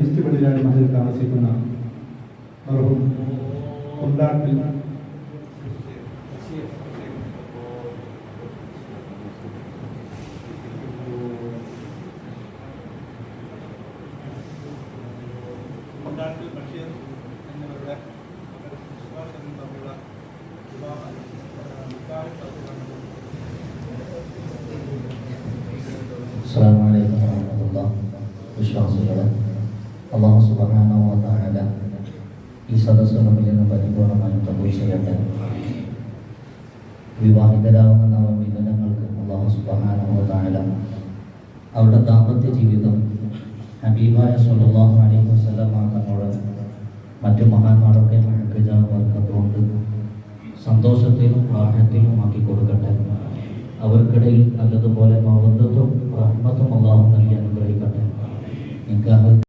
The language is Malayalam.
ഈസ്റ്റ് പള്ളിയിലാണ് മഹലിൽ താമസിക്കുന്ന മർഹൂം കൊണ്ടാട്ടിൽ ബഷീർ എന്നിവരുടെ തമ്മിലുള്ള അസ്സലാമു അലൈക്കും വറഹ്മത്തുള്ളാഹി. വിശ്വാസികളെ, അല്ലാഹു സുബ്ഹാനഹു വ തആല ഈ സദസ്സ് നമ്മിൽ നിന്ന് പരിപൂർണമായും കബൂൽ ചെയ്യട്ടെ. വിവാഹിതരാകുന്ന നവമിഥുനങ്ങൾക്ക് അല്ലാഹു സുബ്ഹാനഹു വ തആല അവരുടെ ദാമ്പത്യ ജീവിതം ഹബീബായ സ്വല്ലല്ലാഹു അലൈഹി വസല്ലം തങ്ങളുടെ മറ്റു മഹാന്മാരൊക്കെ വർക്കത്തുകൊണ്ട് സന്തോഷത്തിലും റാഹത്തിലും ആക്കി കൊടുക്കട്ടെ. അവർക്കിടയിൽ നല്ലതുപോലെ മവദ്ദത്തും റഹ്മത്തും അല്ലാഹു നൽകി അനുഗ്രഹിക്കട്ടെ. നിക്കാഹ്